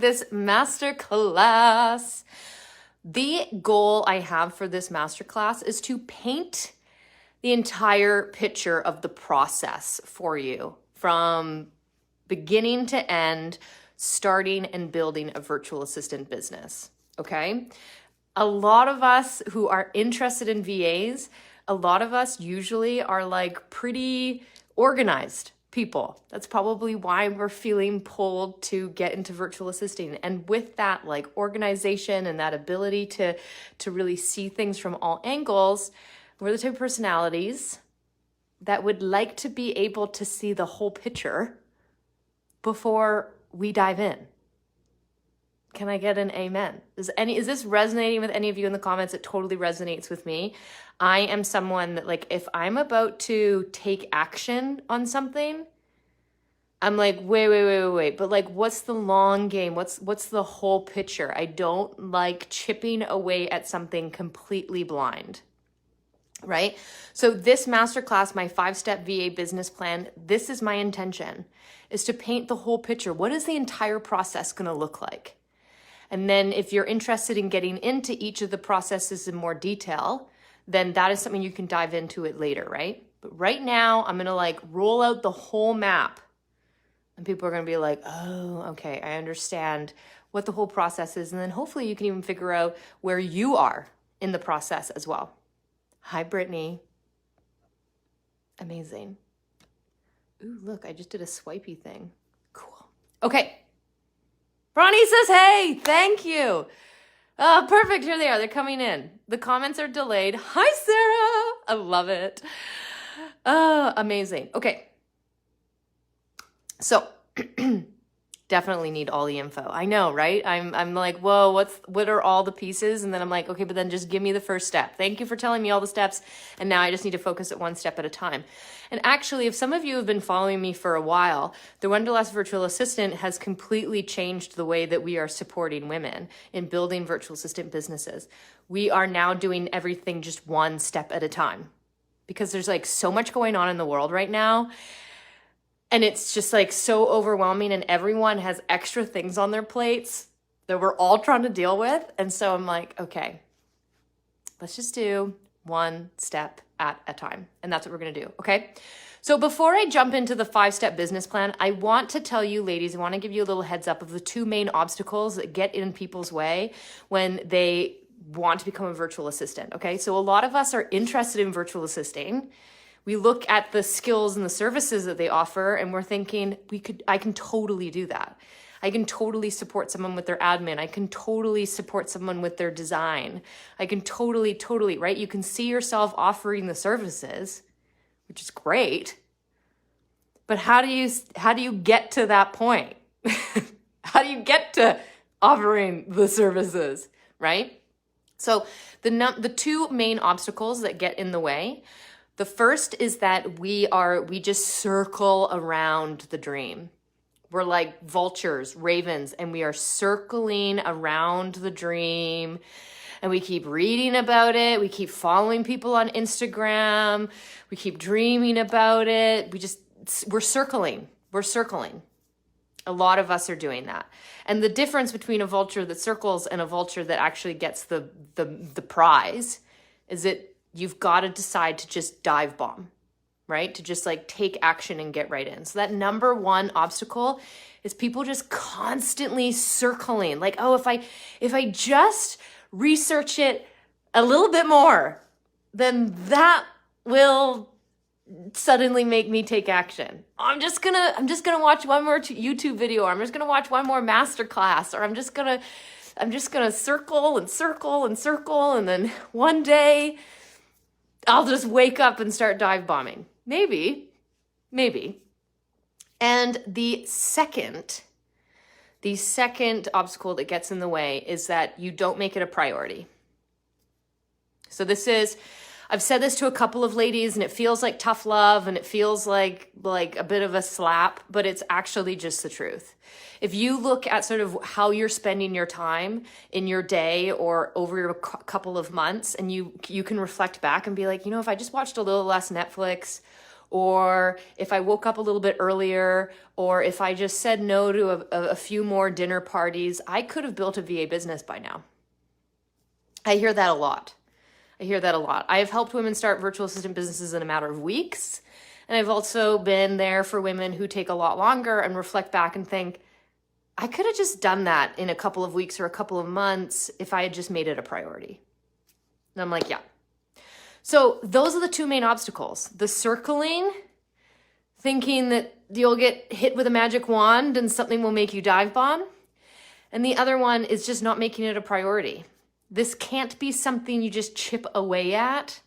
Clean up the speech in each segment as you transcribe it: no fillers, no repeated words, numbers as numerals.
this masterclass. The goal I have for this masterclass is to paint the entire picture of the process for you from beginning to end, starting and building a virtual assistant business, okay? A lot of us who are interested in VAs, a lot of us usually are like pretty organized people. That's probably why we're feeling pulled to get into virtual assisting. And with that like organization and that ability to really see things from all angles, we're the type of personalities that would like to be able to see the whole picture before we dive in. Can I get an amen? Is this resonating with any of you in the comments? It totally resonates with me. I am someone that, like, if I'm about to take action on something, I'm like, wait. But like, what's the long game? What's the whole picture? I don't like chipping away at something completely blind, right? So this masterclass, my 5-step VA business plan, this is my intention, is to paint the whole picture. What is the entire process going to look like? And then if you're interested in getting into each of the processes in more detail, then that is something you can dive into it later, right? But right now, I'm going to like roll out the whole map. And people are going to be like, oh, okay, I understand what the whole process is. And then hopefully you can even figure out where you are in the process as well. Hi, Brittany. Amazing. Ooh, look, I just did a swipey thing. Cool. Okay. Ronnie says, hey, thank you. Oh, perfect. Here they are. They're coming in. The comments are delayed. Hi, Sarah. I love it. Oh, amazing. Okay. So definitely need all the info. I know, right? I'm like, whoa, what are all the pieces? And then I'm like, okay, but then just give me the first step. Thank you for telling me all the steps. And now I just need to focus at one step at a time. And actually, if some of you have been following me for a while, the Wanderlust Virtual Assistant has completely changed the way that we are supporting women in building virtual assistant businesses. We are now doing everything just one step at a time because there's like so much going on in the world right now. And it's just like so overwhelming and everyone has extra things on their plates that we're all trying to deal with. And so I'm like, okay, let's just do one step at a time. And that's what we're going to do. Okay. So before I jump into the 5-step business plan, I want to tell you ladies, I want to give you a little heads up of the 2 main obstacles that get in people's way when they want to become a virtual assistant. Okay. So a lot of us are interested in virtual assisting. We look at the skills and the services that they offer and we're thinking, I can totally do that. I can totally support someone with their admin. I can totally support someone with their design. I can totally, right? You can see yourself offering the services, which is great. But how do you get to that point? How do you get to offering the services, right? So the 2 main obstacles that get in the way, the first is that we just circle around the dream. We're like vultures, ravens, and we are circling around the dream and we keep reading about it. We keep following people on Instagram. We keep dreaming about it. We're circling. A lot of us are doing that. And the difference between a vulture that circles and a vulture that actually gets the prize is that you've got to decide to just dive bomb, right? To just like take action and get right in. So that number 1 obstacle is people just constantly circling. Like, oh, if I just research it a little bit more, then that will suddenly make me take action. I'm just gonna watch one more YouTube video, or I'm just gonna watch one more masterclass, or I'm just gonna circle and circle and circle, and then one day I'll just wake up and start dive bombing. Maybe. And the second obstacle that gets in the way is that you don't make it a priority. So I've said this to a couple of ladies and it feels like tough love and it feels like a bit of a slap, but it's actually just the truth. If you look at sort of how you're spending your time in your day or over a couple of months, and you can reflect back and be like, if I just watched a little less Netflix, or if I woke up a little bit earlier, or if I just said no to a few more dinner parties, I could have built a VA business by now. I hear that a lot. I have helped women start virtual assistant businesses in a matter of weeks. And I've also been there for women who take a lot longer and reflect back and think, I could have just done that in a couple of weeks or a couple of months if I had just made it a priority. And I'm like, yeah. So those are the two main obstacles. The circling, thinking that you'll get hit with a magic wand and something will make you dive bomb. And the other one is just not making it a priority. This can't be something you just chip away at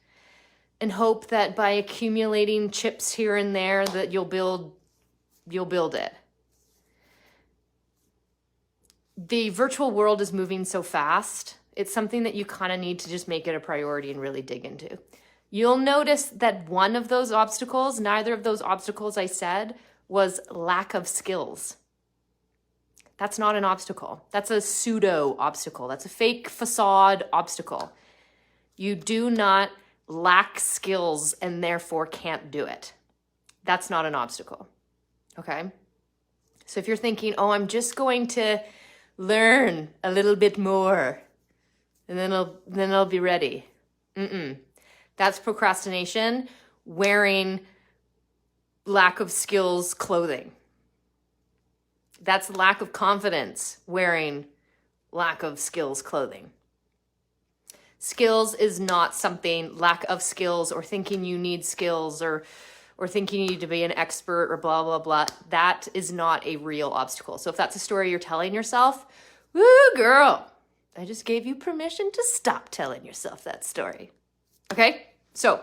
and hope that by accumulating chips here and there that you'll build it. The virtual world is moving so fast. It's something that you kind of need to just make it a priority and really dig into. You'll notice that one of those obstacles, neither of those obstacles I said, was lack of skills. That's not an obstacle. That's a pseudo obstacle. That's a fake facade obstacle. You do not lack skills and therefore can't do it. That's not an obstacle. Okay? So if you're thinking, oh, I'm just going to learn a little bit more and then I'll be ready. That's procrastination, wearing lack of skills clothing. That's lack of confidence, wearing lack of skills clothing. Skills is not something, lack of skills or thinking you need skills or thinking you need to be an expert or blah, blah, blah. That is not a real obstacle. So if that's a story you're telling yourself, woo, girl, I just gave you permission to stop telling yourself that story. Okay? So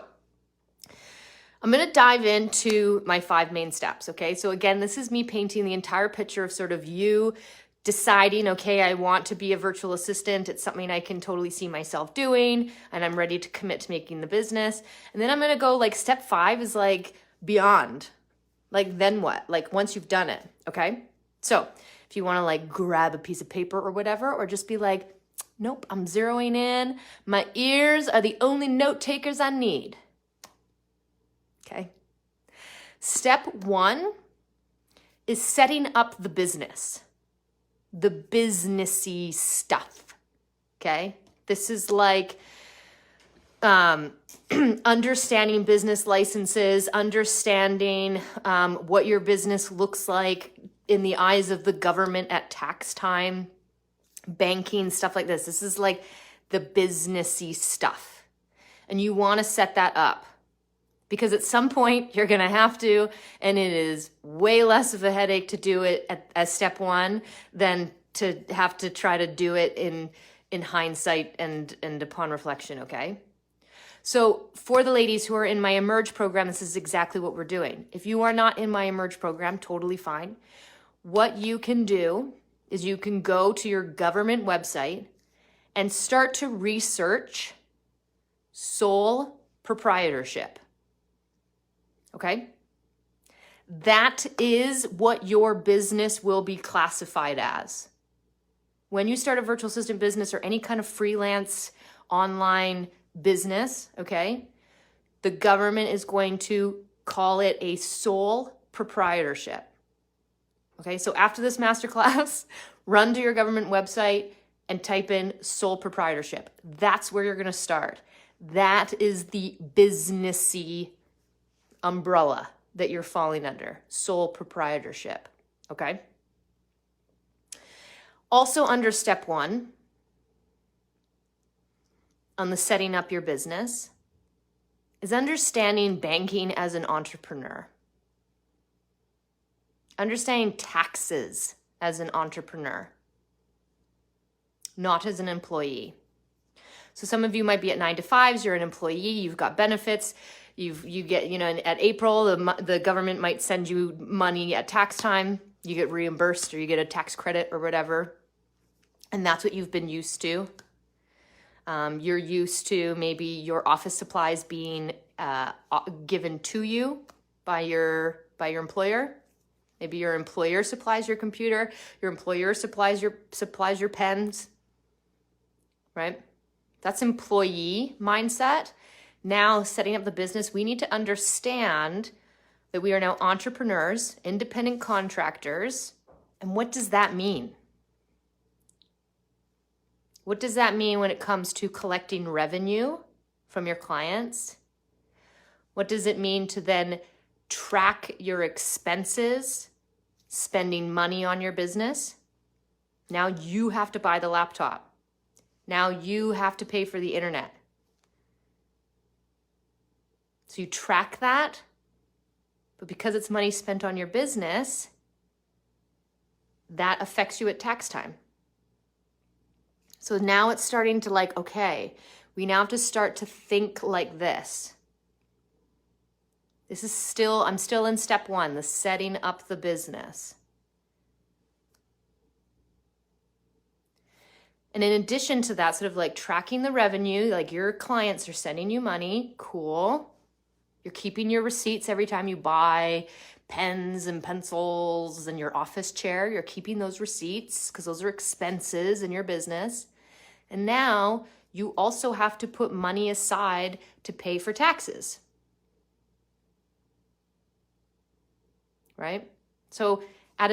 I'm going to dive into my 5 main steps. Okay? So again, this is me painting the entire picture of sort of you deciding, okay, I want to be a virtual assistant. It's something I can totally see myself doing and I'm ready to commit to making the business. And then I'm going to go like step 5 is like beyond. Like then what? Like once you've done it. Okay? So if you want to like grab a piece of paper or whatever, or just be like, nope, I'm zeroing in. My ears are the only note takers I need. Okay? Step 1 is setting up the business. The businessy stuff. Okay? This is like understanding business licenses, understanding what your business looks like in the eyes of the government at tax time, banking, stuff like this. This is like the businessy stuff. And you want to set that up because at some point you're going to have to, and it is way less of a headache to do it as step 1 than to have to try to do it in hindsight and upon reflection, okay? So for the ladies who are in my Emerge program, this is exactly what we're doing. If you are not in my Emerge program, totally fine. What you can do is you can go to your government website and start to research sole proprietorship. Okay? That is what your business will be classified as. When you start a virtual assistant business or any kind of freelance online business, okay, the government is going to call it a sole proprietorship. Okay, so after this masterclass, run to your government website and type in sole proprietorship. That's where you're going to start. That is the businessy umbrella that you're falling under, sole proprietorship. Okay? Also under step 1, on the setting up your business, is understanding banking as an entrepreneur. Understanding taxes as an entrepreneur, not as an employee. So some of you might be at 9 to 5s, you're an employee, you've got benefits, you get, at April, the government might send you money at tax time, you get reimbursed or you get a tax credit or whatever. And that's what you've been used to. You're used to maybe your office supplies being given to you by your employer. Maybe your employer supplies your computer. Your employer supplies your pens, right? That's employee mindset. Now, setting up the business, we need to understand that we are now entrepreneurs, independent contractors. And what does that mean? What does that mean when it comes to collecting revenue from your clients? What does it mean to then track your expenses, spending money on your business? Now you have to buy the laptop. Now you have to pay for the internet. So you track that, but because it's money spent on your business, that affects you at tax time. So now it's starting to like, okay, we now have to start to think like this. I'm still in step one, the setting up the business. And in addition to that, sort of like tracking the revenue, like your clients are sending you money, cool. You're keeping your receipts every time you buy pens and pencils and your office chair. You're keeping those receipts because those are expenses in your business. And now you also have to put money aside to pay for taxes. Right? So as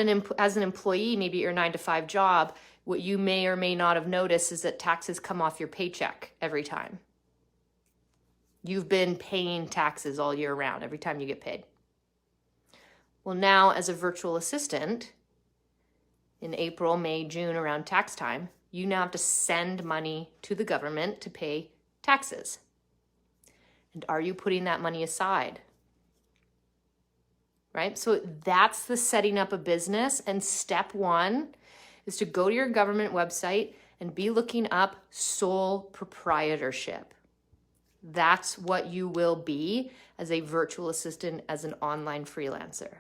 an employee, maybe your 9-to-5 job, what you may or may not have noticed is that taxes come off your paycheck every time. You've been paying taxes all year round, every time you get paid. Well, now as a virtual assistant, in April, May, June, around tax time, you now have to send money to the government to pay taxes. And are you putting that money aside? Right? So that's the setting up a business. And step one is to go to your government website and be looking up sole proprietorship. That's what you will be as a virtual assistant, as an online freelancer.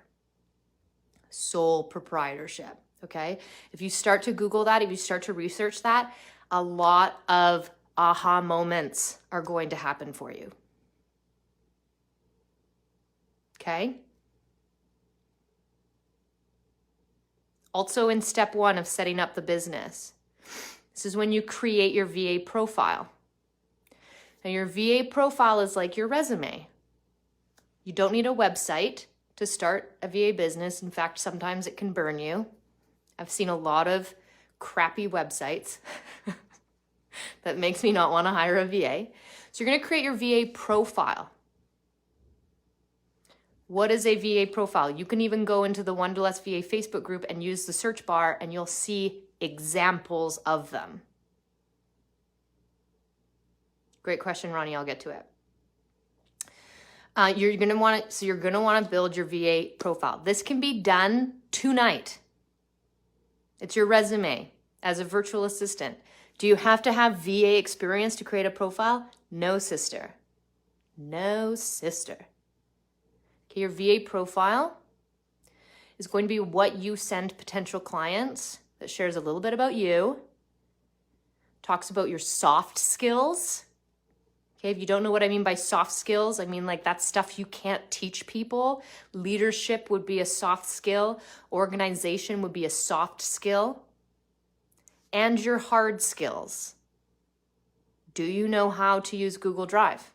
Sole proprietorship, okay? If you start to Google that, if you start to research that, a lot of aha moments are going to happen for you. Okay? Also in step one of setting up the business, this is when you create your VA profile. Now your VA profile is like your resume. You don't need a website to start a VA business. In fact, sometimes it can burn you. I've seen a lot of crappy websites that makes me not want to hire a VA. So you're going to create your VA profile. What is a VA profile? You can even go into the Wanderlust VA Facebook group and use the search bar and you'll see examples of them. Great question, Ronnie. I'll get to it. You're going to want to build your VA profile. This can be done tonight. It's your resume as a virtual assistant. Do you have to have VA experience to create a profile? No, sister. No, sister. Okay, your VA profile is going to be what you send potential clients that shares a little bit about you, talks about your soft skills. Okay, if you don't know what I mean by soft skills, I mean like that's stuff you can't teach people. Leadership would be a soft skill. Organization would be a soft skill. And your hard skills. Do you know how to use Google Drive?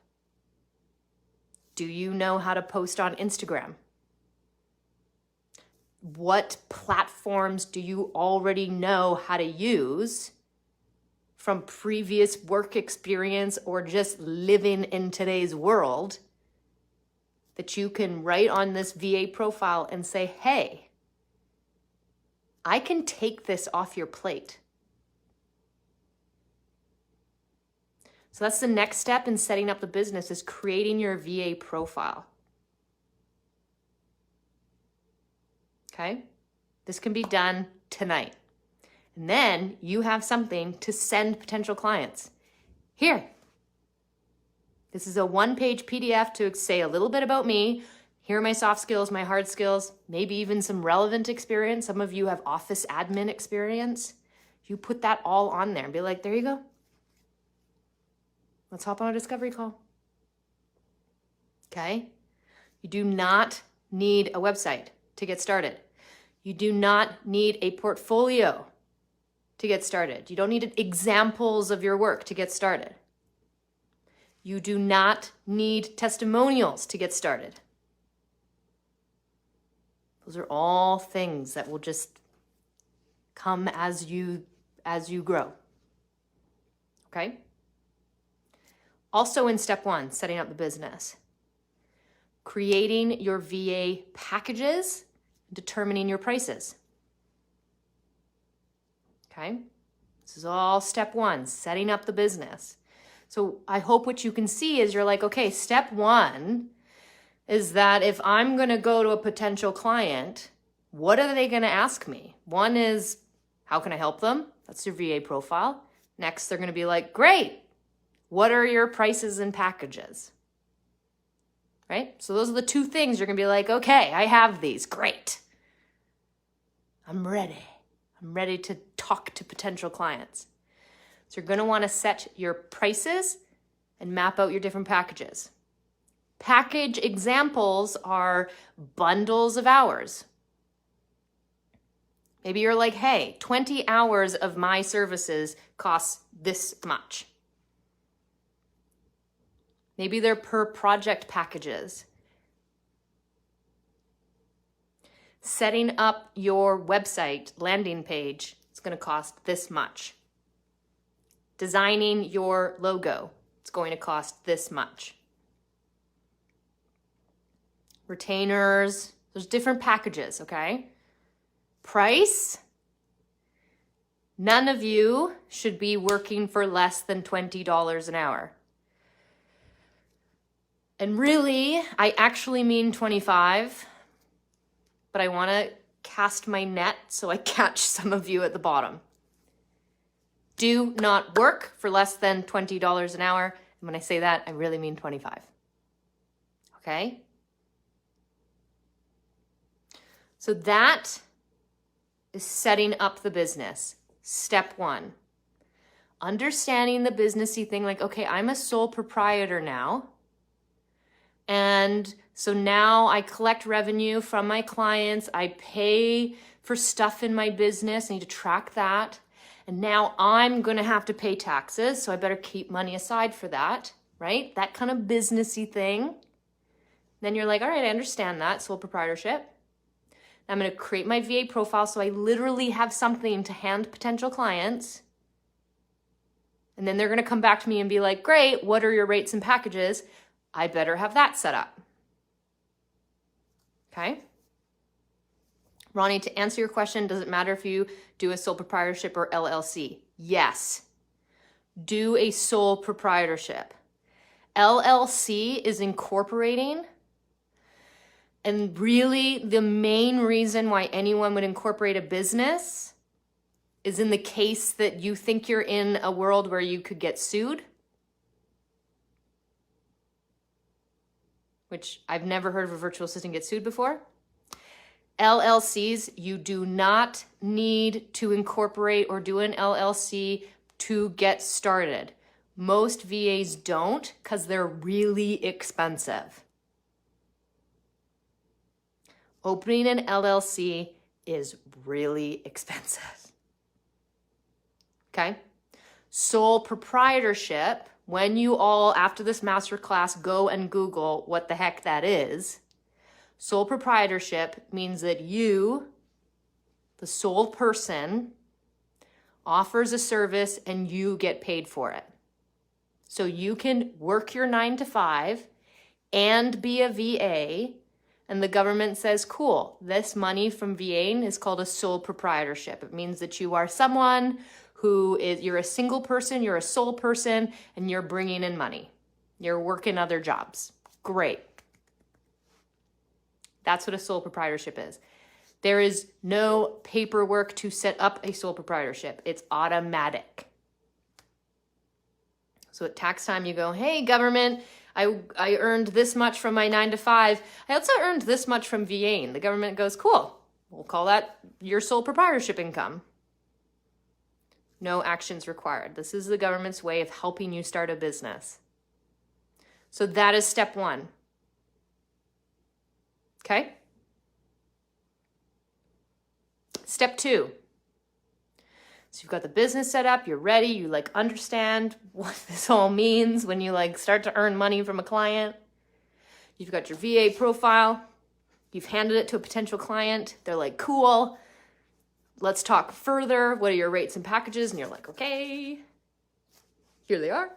Do you know how to post on Instagram? What platforms do you already know how to use from previous work experience or just living in today's world that you can write on this VA profile and say, hey, I can take this off your plate. So that's the next step in setting up the business, is creating your VA profile. Okay? This can be done tonight. And then you have something to send potential clients. Here. This is a one-page PDF to say a little bit about me. Here are my soft skills, my hard skills, maybe even some relevant experience. Some of you have office admin experience. You put that all on there and be like, there you go. Let's hop on a discovery call. Okay? You do not need a website to get started. You do not need a portfolio to get started. You don't need examples of your work to get started. You do not need testimonials to get started. Those are all things that will just come as you grow. Okay? Also in step 1, setting up the business. Creating your VA packages, determining your prices. Okay? This is all step 1, setting up the business. So I hope what you can see is you're like, okay, step 1 is that if I'm going to go to a potential client, what are they going to ask me? One is, how can I help them? That's your VA profile. Next, they're going to be like, great. What are your prices and packages? Right? So those are the 2 things you're going to be like, okay, I have these. Great. I'm ready. I'm ready to talk to potential clients. So you're going to want to set your prices and map out your different packages. Package examples are bundles of hours. Maybe you're like, hey, 20 hours of my services costs this much. Maybe they're per project packages. Setting up your website landing page is going to cost this much. Designing your logo, it's going to cost this much. Retainers, there's different packages, okay? Price, none of you should be working for less than $20 an hour. And really, I actually mean 25, but I want to cast my net so I catch some of you at the bottom. Do not work for less than $20 an hour. And when I say that, I really mean 25. Okay? So that is setting up the business. Step 1. Understanding the businessy thing, like, okay, I'm a sole proprietor now. And so now I collect revenue from my clients. I pay for stuff in my business. I need to track that. And now I'm going to have to pay taxes. So I better keep money aside for that, right? That kind of businessy thing. Then you're like, all right, I understand that. Sole proprietorship. I'm going to create my VA profile so I literally have something to hand potential clients. And then they're going to come back to me and be like, great, what are your rates and packages? I better have that set up. Okay? Ronnie, to answer your question, does it matter if you do a sole proprietorship or LLC? Yes. Do a sole proprietorship. LLC is incorporating. And really, the main reason why anyone would incorporate a business is in the case that you think you're in a world where you could get sued. Which I've never heard of a virtual assistant get sued before. LLCs, you do not need to incorporate or do an LLC to get started. Most VAs don't because they're really expensive. Opening an LLC is really expensive. Okay? Sole proprietorship, when you all, after this masterclass, go and Google what the heck that is, sole proprietorship means that you, the sole person, offers a service and you get paid for it. So you can work your 9 to 5 and be a VA, and the government says, cool, this money from VA is called a sole proprietorship. It means that you are someone you're a single person, you're a sole person, and you're bringing in money. You're working other jobs. Great. That's what a sole proprietorship is. There is no paperwork to set up a sole proprietorship. It's automatic. So at tax time, you go, hey, government, I earned this much from my 9 to 5. I also earned this much from VA. And the government goes, cool, we'll call that your sole proprietorship income. No actions required. This is the government's way of helping you start a business. So that is step 1. Okay? Step 2. So you've got the business set up, you're ready, you understand what this all means when you start to earn money from a client. You've got your VA profile. You've handed it to a potential client. They're like, cool, let's talk further. What are your rates and packages? And you're like, okay, here they are.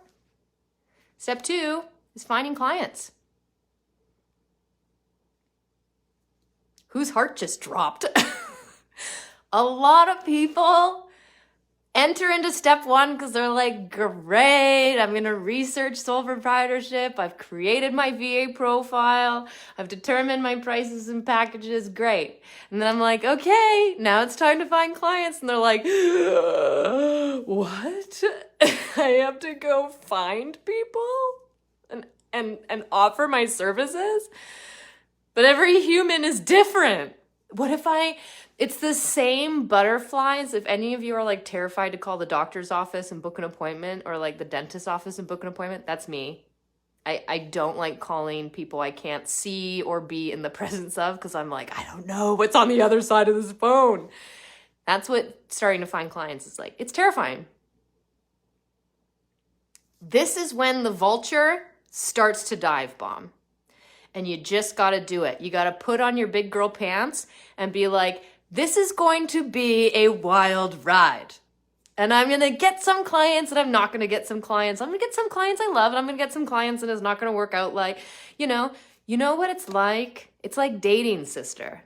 Step 2 is finding clients. Whose heart just dropped? A lot of people enter into step 1 because they're like, great, I'm going to research sole proprietorship. I've created my VA profile. I've determined my prices and packages. Great. And then I'm like, okay, now it's time to find clients. And they're like, what? I have to go find people and offer my services? But every human is different. What if it's the same butterflies. If any of you are like terrified to call the doctor's office and book an appointment, or like the dentist's office and book an appointment, that's me. I don't like calling people I can't see or be in the presence of, because I'm like, I don't know what's on the other side of this phone. That's what starting to find clients is like. It's terrifying. This is when the vulture starts to dive bomb. And you just got to do it. You got to put on your big girl pants and be like, this is going to be a wild ride. And I'm going to get some clients and I'm not going to get some clients. I'm going to get some clients I love and I'm going to get some clients and it's not going to work out like, you know what it's like? It's like dating, sister.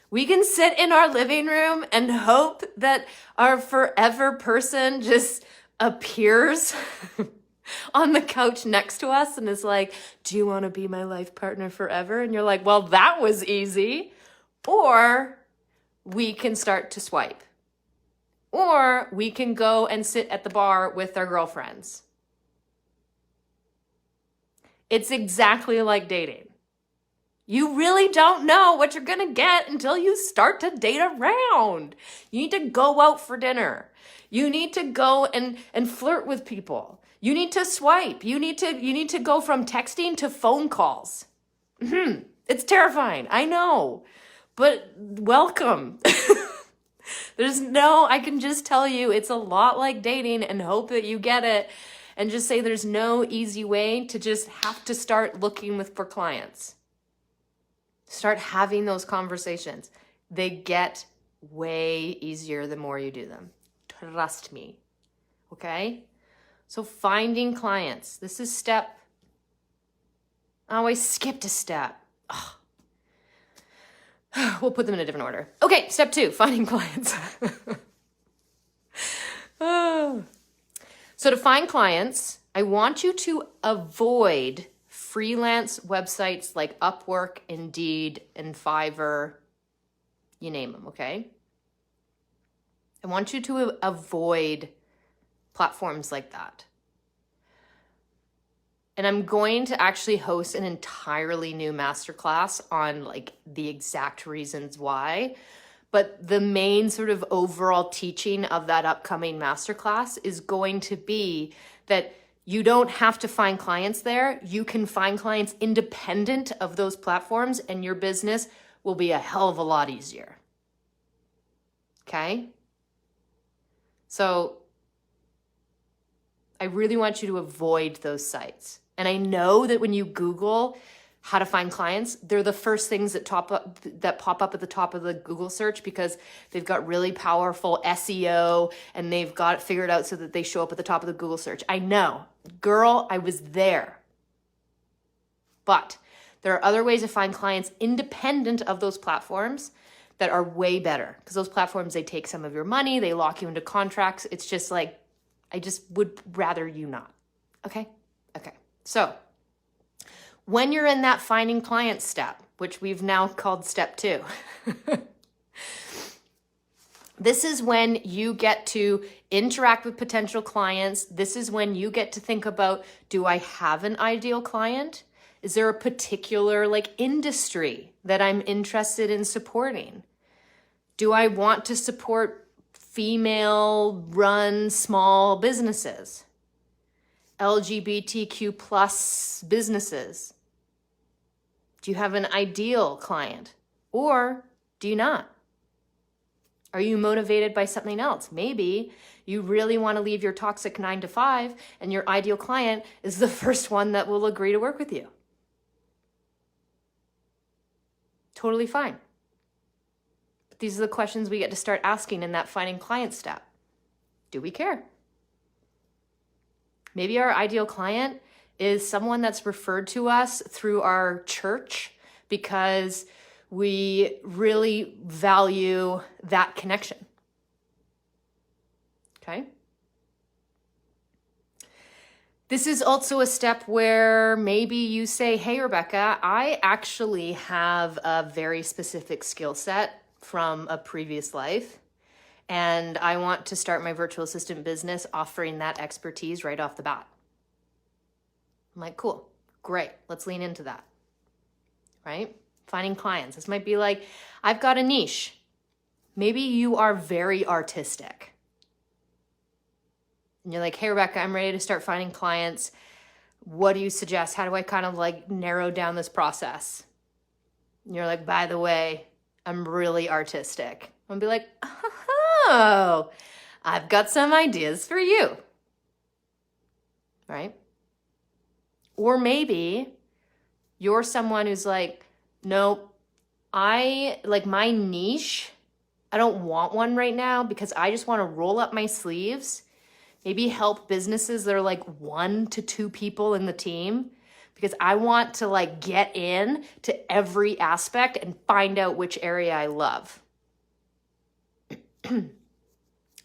We can sit in our living room and hope that our forever person just appears on the couch next to us and is like, do you want to be my life partner forever? And you're like, well, that was easy. Or we can start to swipe. Or we can go and sit at the bar with our girlfriends. It's exactly like dating. You really don't know what you're going to get until you start to date around. You need to go out for dinner. You need to go and flirt with people. You need to swipe. You need to go from texting to phone calls. It's terrifying. I know. But welcome. I can just tell you it's a lot like dating and hope that you get it and just say there's no easy way to just have to start looking for clients. Start having those conversations. They get way easier the more you do them. Trust me. Okay? So finding clients. This is step. I always skipped a step. Ugh. We'll put them in a different order. Okay, step 2, finding clients. So to find clients, I want you to avoid freelance websites like Upwork, Indeed, and Fiverr. You name them, okay? I want you to avoid platforms like that. And I'm going to actually host an entirely new masterclass on like the exact reasons why. But the main sort of overall teaching of that upcoming masterclass is going to be that you don't have to find clients there. You can find clients independent of those platforms and your business will be a hell of a lot easier. Okay? So I really want you to avoid those sites. And I know that when you Google how to find clients, they're the first things that pop up at the top of the Google search because they've got really powerful SEO and they've got it figured out so that they show up at the top of the Google search. I know. Girl, I was there. But there are other ways to find clients independent of those platforms that are way better. Because those platforms, they take some of your money, they lock you into contracts. It's just like, I just would rather you not. Okay? Okay. So when you're in that finding clients step, which we've now called step 2, this is when you get to interact with potential clients. This is when you get to think about, do I have an ideal client? Is there a particular industry that I'm interested in supporting? Do I want to support female-run small businesses? LGBTQ plus businesses? Do you have an ideal client? Or do you not? Are you motivated by something else? Maybe you really want to leave your toxic 9 to 5 and your ideal client is the first one that will agree to work with you. Totally fine. But these are the questions we get to start asking in that finding client step. Do we care? Maybe our ideal client is someone that's referred to us through our church because we really value that connection. Okay? This is also a step where maybe you say, hey, Rebecca, I actually have a very specific skill set from a previous life, and I want to start my virtual assistant business offering that expertise right off the bat. I'm like, cool, great, let's lean into that, right? Finding clients. This might be like, I've got a niche. Maybe you are very artistic. And you're like, hey, Rebecca, I'm ready to start finding clients. What do you suggest? How do I kind of like narrow down this process? And you're like, by the way, I'm really artistic. I'm gonna be like, oh, I've got some ideas for you. Right? Or maybe you're someone who's like, no, I like my niche. I don't want one right now because I just want to roll up my sleeves. Maybe help businesses that are like 1 to 2 people in the team, because I want to like get in to every aspect and find out which area I love.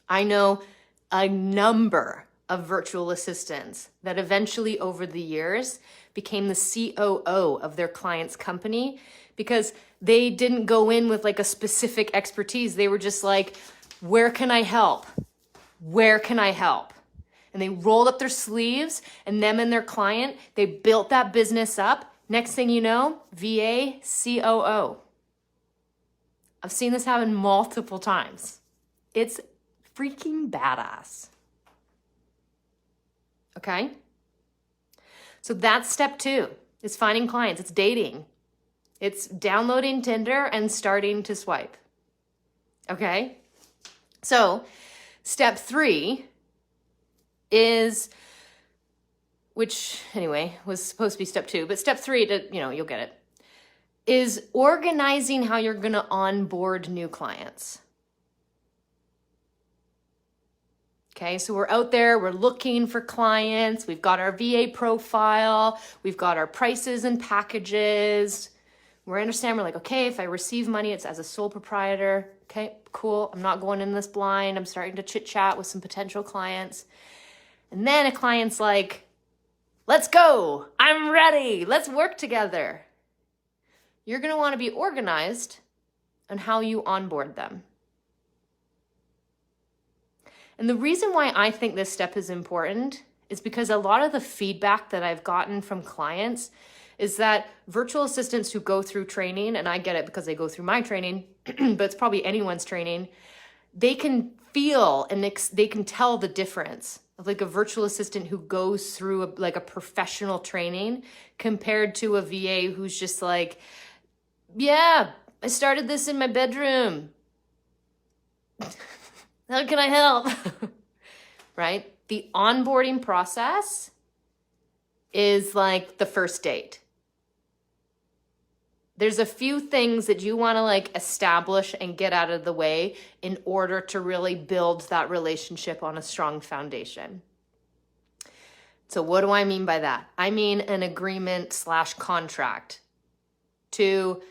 I know a number of virtual assistants that eventually over the years became the COO of their client's company because they didn't go in with like a specific expertise. They were just like, where can I help? Where can I help? And they rolled up their sleeves, and them and their client, they built that business up. Next thing you know, VA, COO. I've seen this happen multiple times. It's freaking badass. Okay? So that's step 2. It's finding clients. It's dating. It's downloading Tinder and starting to swipe. Okay? So step 3 is, which anyway was supposed to be step 2, but step 3, you'll get it, is organizing how you're going to onboard new clients. Okay, so we're out there, we're looking for clients, we've got our VA profile, we've got our prices and packages. We understand, we're like, okay, if I receive money, it's as a sole proprietor. Okay, cool, I'm not going in this blind. I'm starting to chit chat with some potential clients. And then a client's like, let's go, I'm ready, let's work together. You're gonna wanna be organized on how you onboard them. And the reason why I think this step is important is because a lot of the feedback that I've gotten from clients is that virtual assistants who go through training, and I get it because they go through my training, but it's probably anyone's training, they can feel and they can tell the difference of like a virtual assistant who goes through a professional training compared to a VA who's just like, yeah, I started this in my bedroom. How can I help? Right? The onboarding process is like the first date. There's a few things that you want to like establish and get out of the way in order to really build that relationship on a strong foundation. So what do I mean by that? I mean an agreement/contract to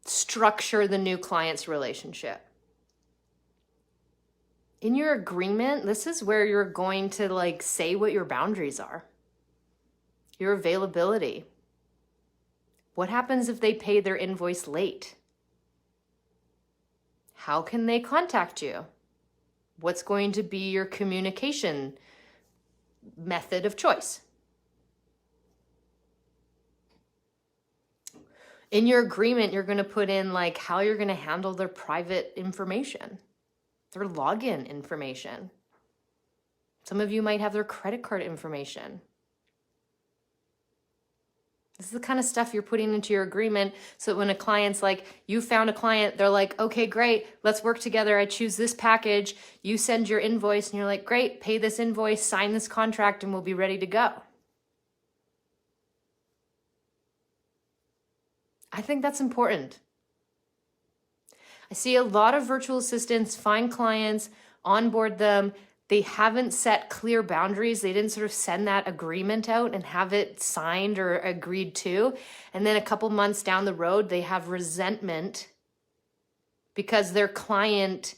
structure the new client's relationship. In your agreement, this is where you're going to like say what your boundaries are, your availability. What happens if they pay their invoice late? How can they contact you? What's going to be your communication method of choice? In your agreement, you're going to put in like how you're going to handle their private information, their login information. Some of you might have their credit card information. This is the kind of stuff you're putting into your agreement so that when a client's like, you found a client, they're like, okay, great, let's work together. I choose this package. You send your invoice and you're like, great, pay this invoice, sign this contract, and we'll be ready to go. I think that's important. I see a lot of virtual assistants find clients, onboard them. They haven't set clear boundaries. They didn't sort of send that agreement out and have it signed or agreed to. And then a couple months down the road, they have resentment because their client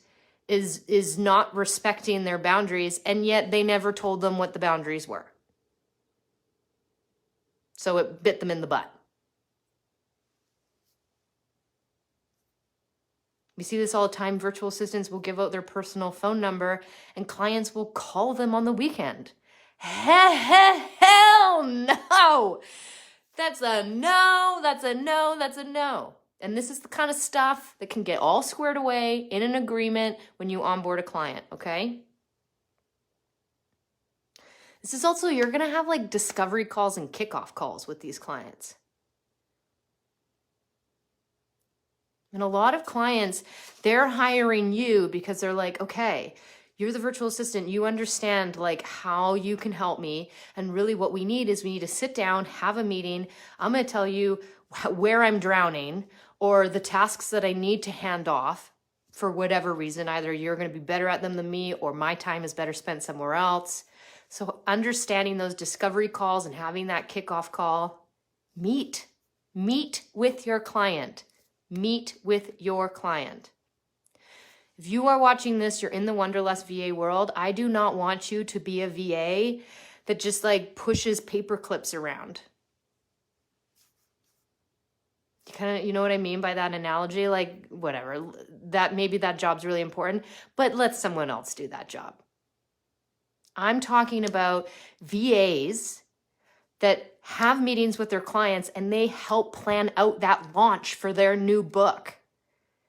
is not respecting their boundaries, and yet they never told them what the boundaries were. So it bit them in the butt. We see this all the time. Virtual assistants will give out their personal phone number and clients will call them on the weekend. Hell no! That's a no, that's a no, that's a no. And this is the kind of stuff that can get all squared away in an agreement when you onboard a client, okay? This is also, you're gonna have like discovery calls and kickoff calls with these clients. And a lot of clients, they're hiring you because they're like, okay, you're the virtual assistant. You understand like how you can help me. And really what we need is we need to sit down, have a meeting. I'm going to tell you where I'm drowning or the tasks that I need to hand off for whatever reason. Either you're going to be better at them than me or my time is better spent somewhere else. So understanding those discovery calls and having that kickoff call, meet with your client. Meet with your client. If you are watching this, you're in the Wanderlust VA world. I do not want you to be a VA that just like pushes paper clips around. You know what I mean by that analogy? Like whatever, that maybe that job's really important, but let someone else do that job. I'm talking about VAs that have meetings with their clients and they help plan out that launch for their new book.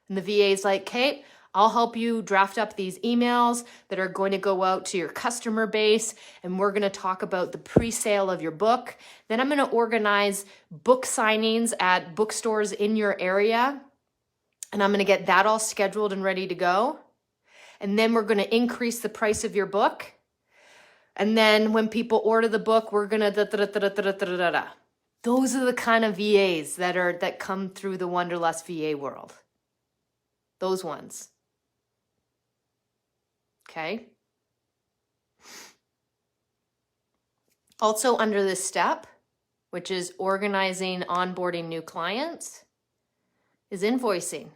And the VA is like, Kate, I'll help you draft up these emails that are going to go out to your customer base. And we're going to talk about the pre-sale of your book. Then I'm going to organize book signings at bookstores in your area. And I'm going to get that all scheduled and ready to go. And then we're going to increase the price of your book. And then when people order the book, we're going to da-da-da-da-da-da-da-da. Those are the kind of VAs that come through the Wanderlust VA world. Those ones. Okay? Also under this step, which is organizing, onboarding new clients, is invoicing.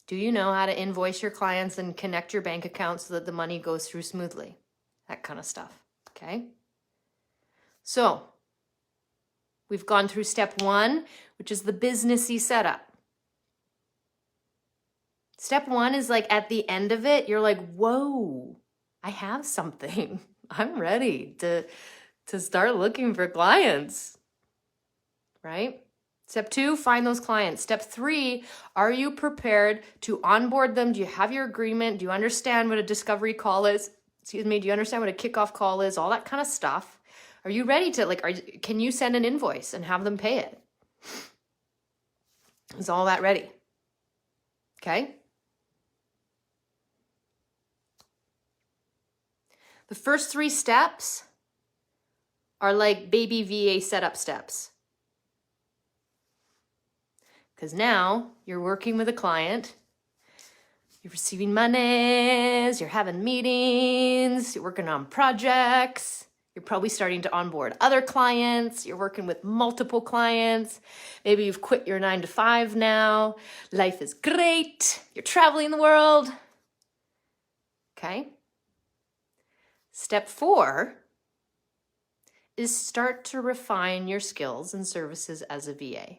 Do you know how to invoice your clients and connect your bank account so that the money goes through smoothly? That kind of stuff, okay? So, we've gone through step 1, which is the businessy setup. Step 1 is like at the end of it, you're like, whoa, I have something. I'm ready to start looking for clients, right? Step 2, find those clients. Step 3, are you prepared to onboard them? Do you have your agreement? Do you understand what a discovery call is? Do you understand what a kickoff call is? All that kind of stuff. Are you ready to, can you send an invoice and have them pay it? Is all that ready? Okay. The first 3 steps are like baby VA setup steps. Because now you're working with a client, you're receiving monies, you're having meetings, you're working on projects, you're probably starting to onboard other clients, you're working with multiple clients, maybe you've quit your 9-to-5 now, life is great, you're traveling the world. Okay? Step 4 is start to refine your skills and services as a VA.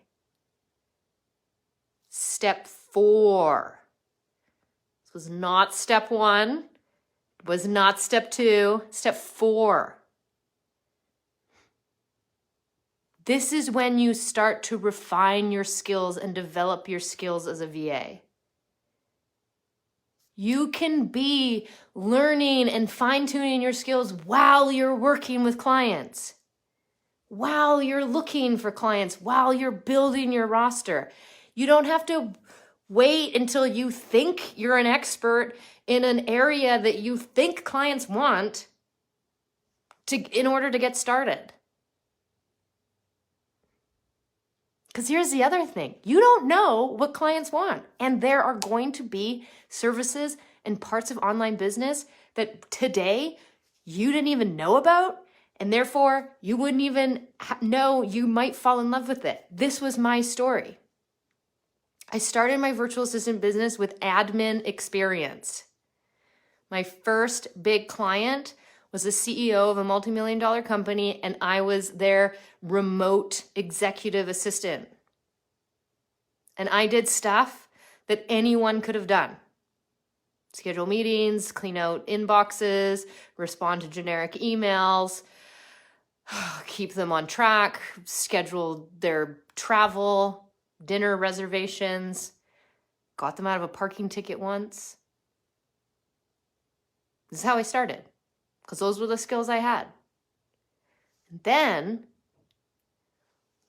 Step 4. This was not step 1. It was not step 2. Step 4. This is when you start to refine your skills and develop your skills as a VA. You can be learning and fine-tuning your skills while you're working with clients, while you're looking for clients, while you're building your roster. You don't have to wait until you think you're an expert in an area that you think clients want in order to get started. Because here's the other thing. You don't know what clients want. And there are going to be services and parts of online business that today you didn't even know about. And therefore, you wouldn't even know you might fall in love with it. This was my story. I started my virtual assistant business with admin experience. My first big client was the CEO of a multi-million-dollar company, and I was their remote executive assistant. And I did stuff that anyone could have done. Schedule meetings, clean out inboxes, respond to generic emails, keep them on track, schedule their travel, dinner reservations, got them out of a parking ticket once. This is how I started, because those were the skills I had. And then,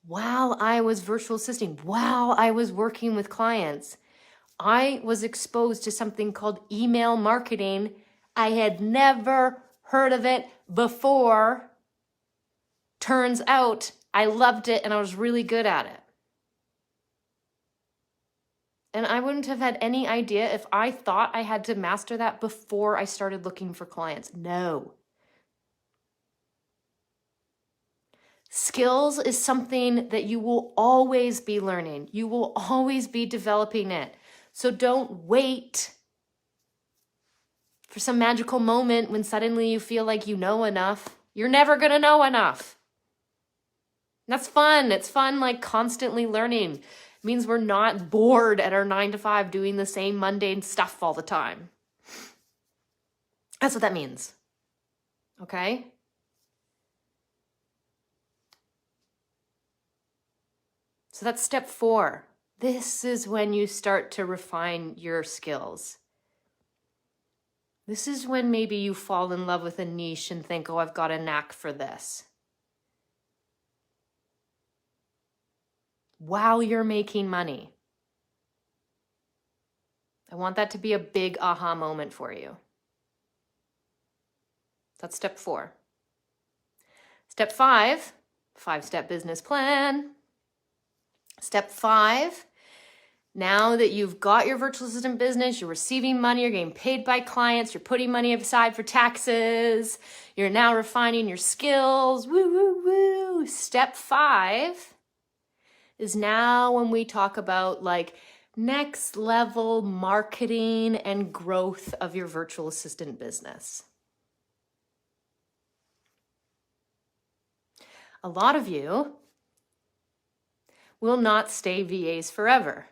while I was virtual assisting, while I was working with clients, I was exposed to something called email marketing. I had never heard of it before. Turns out I loved it and I was really good at it. And I wouldn't have had any idea if I thought I had to master that before I started looking for clients. No. Skills is something that you will always be learning. You will always be developing it. So don't wait for some magical moment when suddenly you feel like you know enough. You're never going to know enough. That's fun. It's fun, like constantly learning. It means we're not bored at our 9 to 5 doing the same mundane stuff all the time. That's what that means. Okay? So that's step 4. This is when you start to refine your skills. This is when maybe you fall in love with a niche and think, oh, I've got a knack for this. While you're making money. I want that to be a big aha moment for you. That's step 4. Step 5, 5-step business plan. Step 5, now that you've got your virtual assistant business, you're receiving money, you're getting paid by clients, you're putting money aside for taxes, you're now refining your skills, woo, woo, woo. Step 5 is now when we talk about like next level marketing and growth of your virtual assistant business. A lot of you will not stay VAs forever.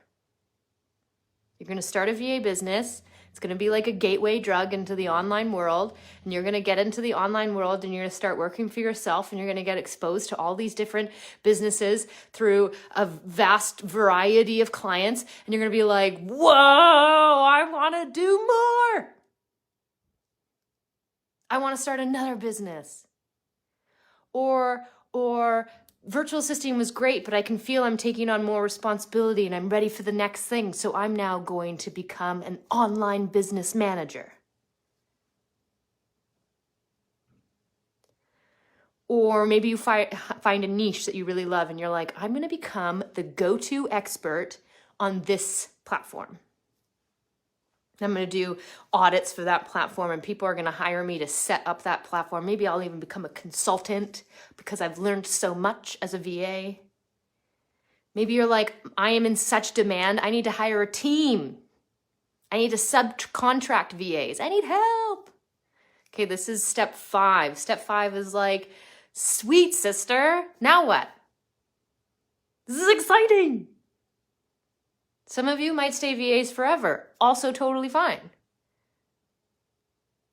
You're going to start a VA business. It's going to be like a gateway drug into the online world. And you're going to get into the online world and you're going to start working for yourself and you're going to get exposed to all these different businesses through a vast variety of clients. And you're going to be like, whoa, I want to do more. I want to start another business. Or virtual assisting was great, but I can feel I'm taking on more responsibility and I'm ready for the next thing. So I'm now going to become an online business manager. Or maybe you find a niche that you really love and you're like, I'm going to become the go-to expert on this platform. I'm going to do audits for that platform and people are going to hire me to set up that platform. Maybe I'll even become a consultant because I've learned so much as a VA. Maybe you're like, I am in such demand, I need to hire a team. I need to subcontract VAs. I need help. Okay, this is step 5. Step 5 is like, sweet sister, now what? This is exciting. Some of you might stay VAs forever. Also totally fine.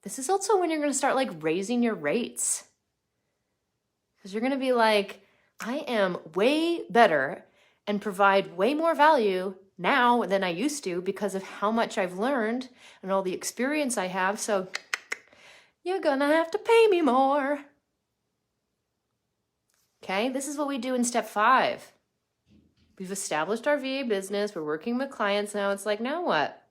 This is also when you're going to start like raising your rates. Because you're going to be like, I am way better and provide way more value now than I used to because of how much I've learned and all the experience I have. So you're going to have to pay me more. Okay, this is what we do in step 5. We've established our VA business. We're working with clients now. It's like, now what?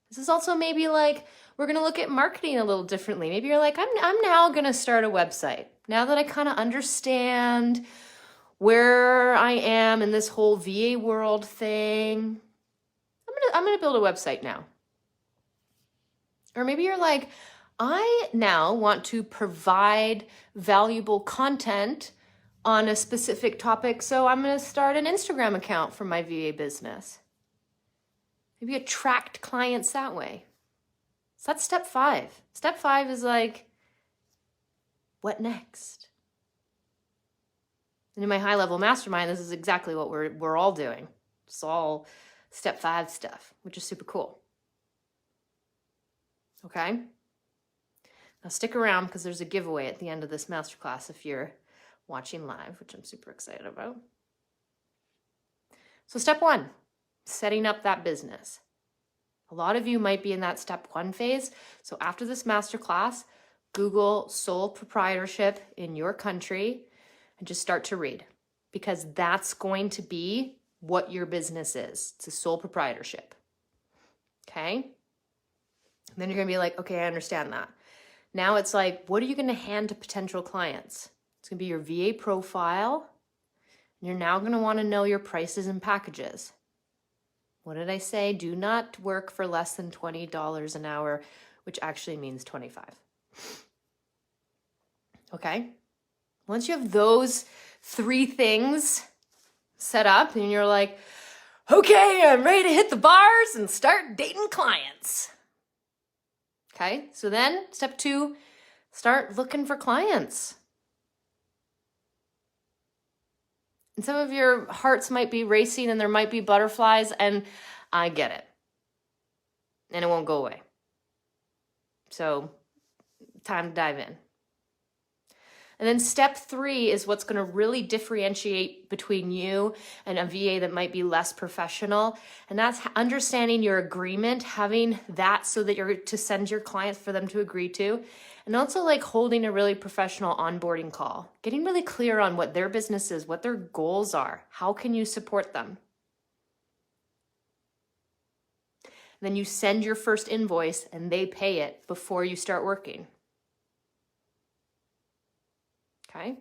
This is also maybe like, we're going to look at marketing a little differently. Maybe you're like, I'm now going to start a website. Now that I kind of understand where I am in this whole VA world thing. I'm gonna build a website now. Or maybe you're like, I now want to provide valuable content on a specific topic, so I'm gonna start an Instagram account for my VA business. Maybe attract clients that way. So that's step 5. Step 5 is like, what next? And in my high-level mastermind, this is exactly what we're all doing. It's all step 5 stuff, which is super cool. Okay? Now stick around because there's a giveaway at the end of this masterclass if you're watching live, which I'm super excited about. So step 1, setting up that business. A lot of you might be in that step 1 phase. So after this masterclass, Google sole proprietorship in your country and just start to read, because that's going to be what your business is. It's a sole proprietorship. Okay? And then you're going to be like, okay, I understand that. Now it's like, what are you going to hand to potential clients? It's going to be your VA profile. And you're now going to want to know your prices and packages. What did I say? Do not work for less than $20 an hour, which actually means 25. Okay? Once you have those 3 things set up and you're like, okay, I'm ready to hit the bars and start dating clients. Okay? So then step 2, start looking for clients. And some of your hearts might be racing and there might be butterflies, and I get it. And it won't go away. So, time to dive in. And then step 3 is what's going to really differentiate between you and a VA that might be less professional. And that's understanding your agreement, having that so that you're to send your clients for them to agree to. And also like holding a really professional onboarding call, getting really clear on what their business is, what their goals are, how can you support them. And then you send your first invoice and they pay it before you start working. Okay.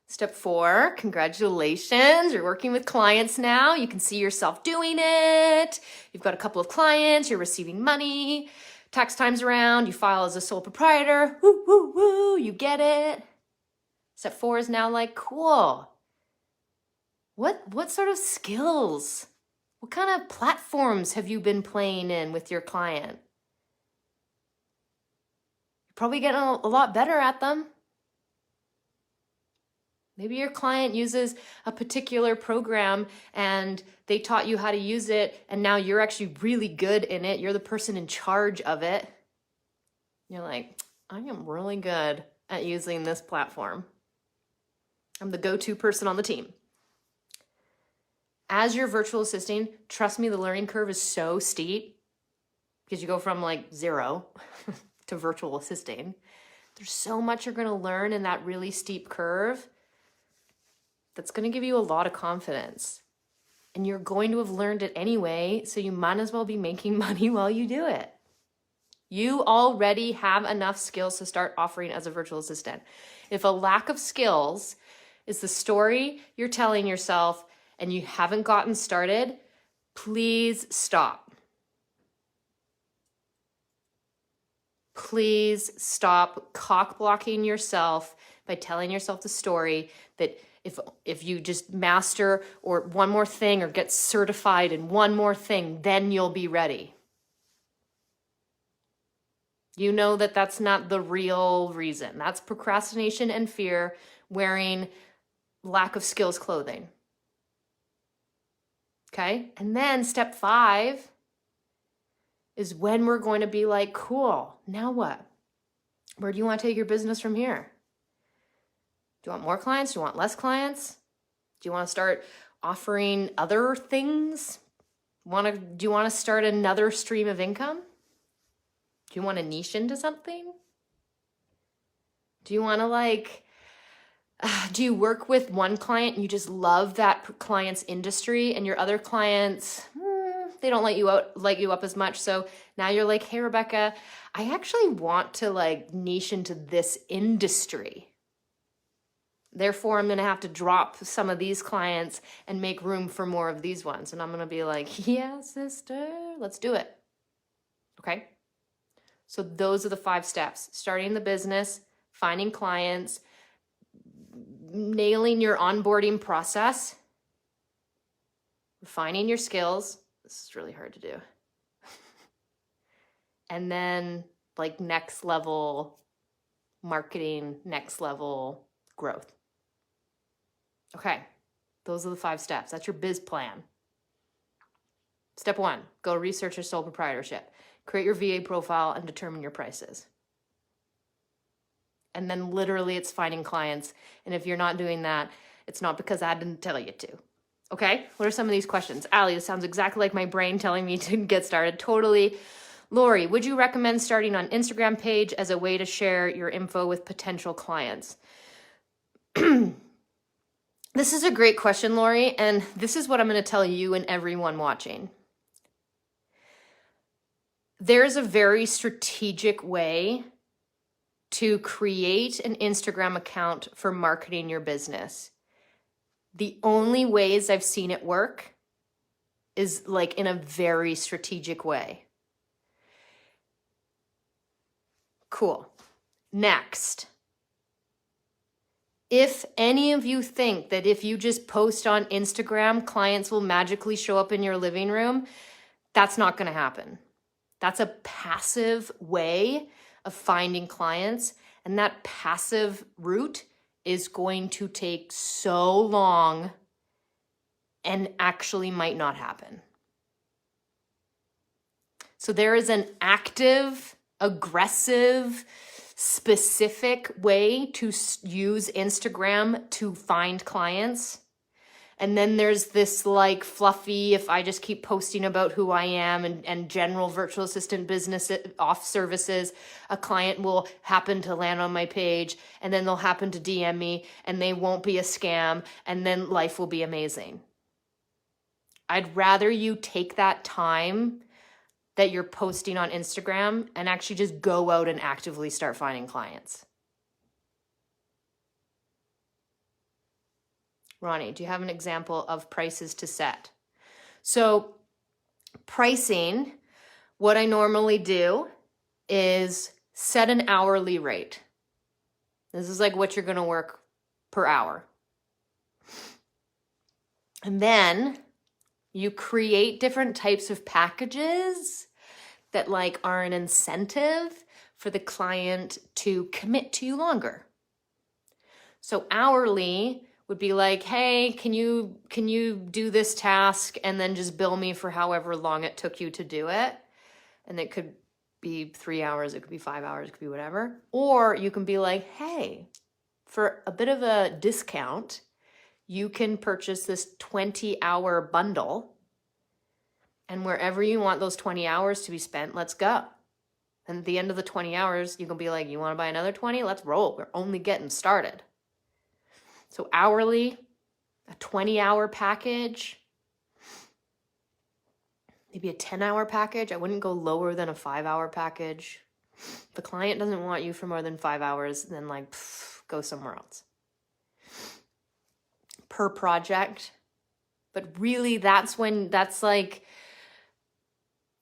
Step 4, congratulations. You're working with clients now. You can see yourself doing it. You've got a couple of clients. You're receiving money. Tax time's around. You file as a sole proprietor. Woo, woo, woo. You get it. Step 4 is now like, cool. What sort of skills? What kind of platforms have you been playing in with your client? You're probably getting a lot better at them. Maybe your client uses a particular program and they taught you how to use it and now you're actually really good in it. You're the person in charge of it. You're like, I am really good at using this platform. I'm the go-to person on the team. As your virtual assistant, trust me, the learning curve is so steep because you go from like 0 to virtual assisting. There's so much you're going to learn in that really steep curve. That's going to give you a lot of confidence. And you're going to have learned it anyway, so you might as well be making money while you do it. You already have enough skills to start offering as a virtual assistant. If a lack of skills is the story you're telling yourself and you haven't gotten started, please stop. Please stop cock blocking yourself by telling yourself the story that if you just master or one more thing or get certified in one more thing, then you'll be ready. You know that that's not the real reason. That's procrastination and fear wearing lack of skills clothing. Okay? And then step 5 is when we're going to be like, cool, now what? Where do you want to take your business from here? Do you want more clients? Do you want less clients? Do you want to start offering other things? Do you want to start another stream of income? Do you want to niche into something? Do you want to do you work with one client and you just love that client's industry and your other clients, they don't light you up as much. So now you're like, hey, Rebecca, I actually want to niche into this industry. Therefore, I'm going to have to drop some of these clients and make room for more of these ones. And I'm going to be like, yeah, sister, let's do it. Okay? So those are the 5 steps. Starting the business, finding clients, nailing your onboarding process, refining your skills. This is really hard to do. And then like next level marketing, next level growth. Okay, those are the 5 steps. That's your biz plan. Step 1, go research your sole proprietorship. Create your VA profile and determine your prices. And then literally it's finding clients. And if you're not doing that, it's not because I didn't tell you to. Okay, what are some of these questions? Allie, this sounds exactly like my brain telling me to get started. Totally. Lori, would you recommend starting on Instagram page as a way to share your info with potential clients? This is a great question, Lori, and this is what I'm going to tell you and everyone watching. There's a very strategic way to create an Instagram account for marketing your business. The only ways I've seen it work is like in a very strategic way. Cool. Next. If any of you think that if you just post on Instagram, clients will magically show up in your living room, that's not going to happen. That's a passive way of finding clients. And that passive route is going to take so long and actually might not happen. So there is an active, aggressive, specific way to use Instagram to find clients. And then there's this like fluffy, if I just keep posting about who I am and general virtual assistant business off services, a client will happen to land on my page and then they'll happen to DM me and they won't be a scam and then life will be amazing. I'd rather you take that time that you're posting on Instagram and actually just go out and actively start finding clients. Ronnie, do you have an example of prices to set? So pricing, what I normally do is set an hourly rate. This is like what you're going to work per hour. And then you create different types of packages that like are an incentive for the client to commit to you longer. So hourly would be like, hey, can you do this task and then just bill me for however long it took you to do it? And it could be 3 hours, it could be 5 hours, it could be whatever. Or you can be like, hey, for a bit of a discount, you can purchase this 20-hour bundle. And wherever you want those 20 hours to be spent, let's go. And at the end of the 20 hours, you can be like, you want to buy another 20? Let's roll. We're only getting started. So hourly, a 20-hour package, maybe a 10-hour package. I wouldn't go lower than a 5-hour package. If the client doesn't want you for more than 5 hours, then like, go somewhere else. Per project. But really that's like,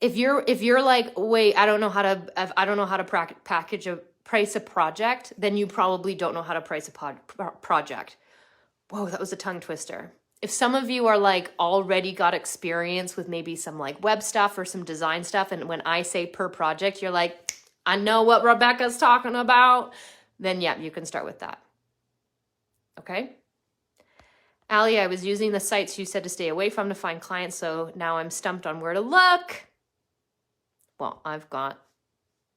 if you're like, wait, I don't know how to price a project, then you probably don't know how to price a project. Whoa, that was a tongue twister. If some of you are like already got experience with maybe some like web stuff or some design stuff, and when I say per project, you're like, I know what Rebecca's talking about, then yeah, you can start with that. Okay? Allie, I was using the sites you said to stay away from to find clients, so now I'm stumped on where to look. Well, I've got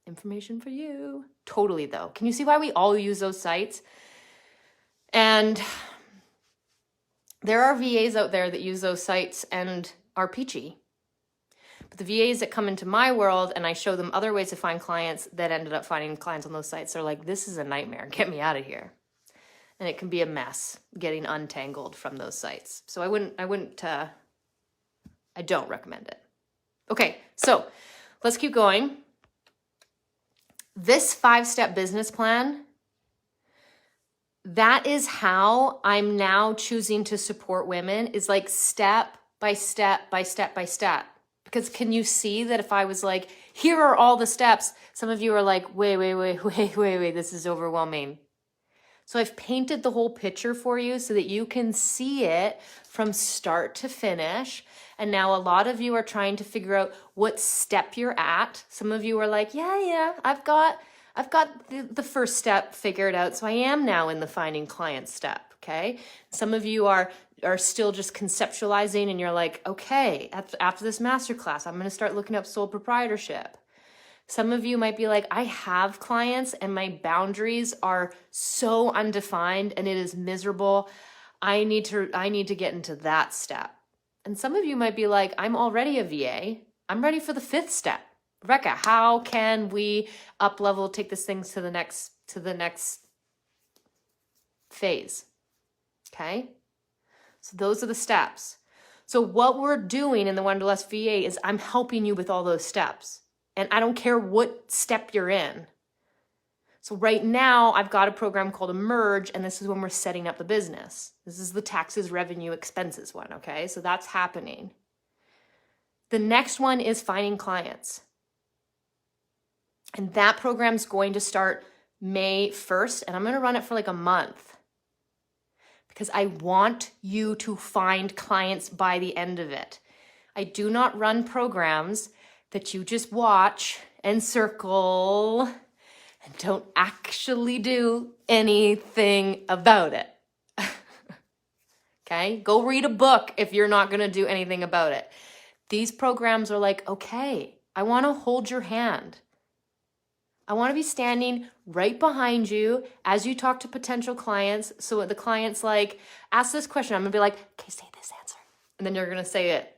information for you. Totally, though. Can you see why we all use those sites? And there are VAs out there that use those sites and are peachy. But the VAs that come into my world and I show them other ways to find clients that ended up finding clients on those sites, they're like, this is a nightmare. Get me out of here. And it can be a mess getting untangled from those sites. So I don't recommend it. Okay, so let's keep going. This 5-step business plan, that is how I'm now choosing to support women, is like step by step by step by step. Because can you see that if I was like, here are all the steps, some of you are like, wait, this is overwhelming. So I've painted the whole picture for you so that you can see it from start to finish. And now a lot of you are trying to figure out what step you're at. Some of you are like, yeah, I've got the first step figured out. So I am now in the finding clients step, okay? Some of you are still just conceptualizing and you're like, okay, after this masterclass, I'm gonna start looking up sole proprietorship. Some of you might be like, I have clients and my boundaries are so undefined and it is miserable. I need to get into that step. And some of you might be like, I'm already a VA. I'm ready for the 5th step. Rebecca, how can we up level, take this thing to the next phase? Okay? So those are the steps. So what we're doing in the Wanderlust VA is I'm helping you with all those steps. And I don't care what step you're in. So right now, I've got a program called Emerge, and this is when we're setting up the business. This is the taxes, revenue, expenses one, okay? So that's happening. The next one is finding clients. And that program's going to start May 1st, and I'm gonna run it for like a month. Because I want you to find clients by the end of it. I do not run programs that you just watch and circle and don't actually do anything about it. Okay? Go read a book if you're not going to do anything about it. These programs are like, okay, I want to hold your hand. I want to be standing right behind you as you talk to potential clients. So the client's like, ask this question. I'm going to be like, okay, say this answer. And then you're going to say it.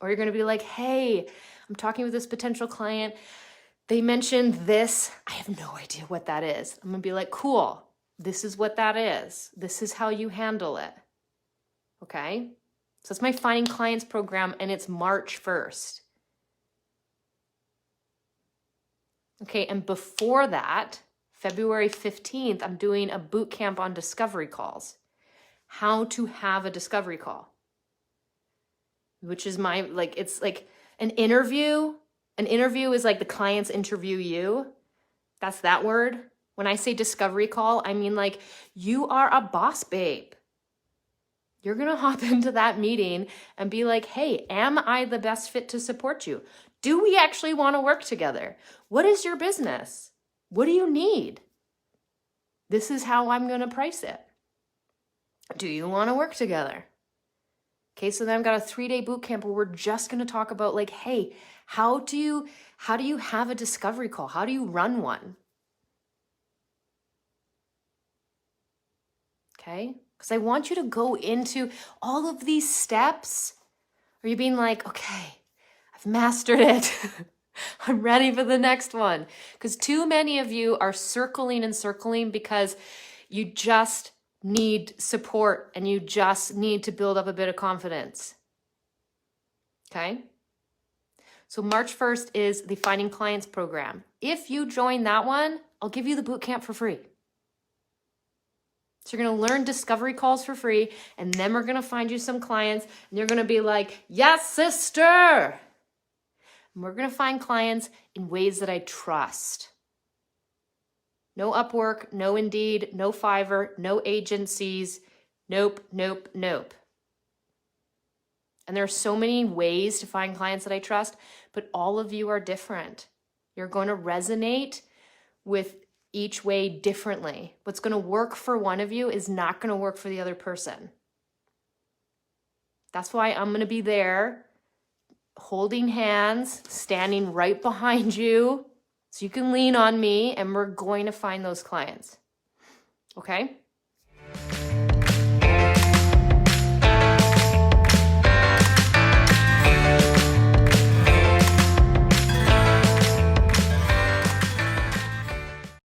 Or you're going to be like, hey, I'm talking with this potential client. They mentioned this. I have no idea what that is. I'm going to be like, cool. This is what that is. This is how you handle it. Okay? So it's my Finding Clients program, and it's March 1st. Okay, and before that, February 15th, I'm doing a boot camp on discovery calls. How to have a discovery call. Which is it's like an interview. An interview is like the clients interview you. That's that word. When I say discovery call, I mean like you are a boss babe. You're going to hop into that meeting and be like, hey, am I the best fit to support you? Do we actually want to work together? What is your business? What do you need? This is how I'm going to price it. Do you want to work together? Okay, so then I've got a 3-day boot camp where we're just going to talk about like, hey, how do you have a discovery call? How do you run one? Okay, because I want you to go into all of these steps. Are you being like, okay, I've mastered it. I'm ready for the next one. Because too many of you are circling and circling because you just need support and you just need to build up a bit of confidence. Okay? So March 1st is the Finding Clients program. If you join that one, I'll give you the boot camp for free. So you're going to learn discovery calls for free, and then we're going to find you some clients, and you're going to be like, yes, sister. And we're going to find clients in ways that I trust. No Upwork, no Indeed, no Fiverr, no agencies. Nope. And there are so many ways to find clients that I trust, but all of you are different. You're going to resonate with each way differently. What's going to work for one of you is not going to work for the other person. That's why I'm going to be there, holding hands, standing right behind you, so you can lean on me, and we're going to find those clients. Okay?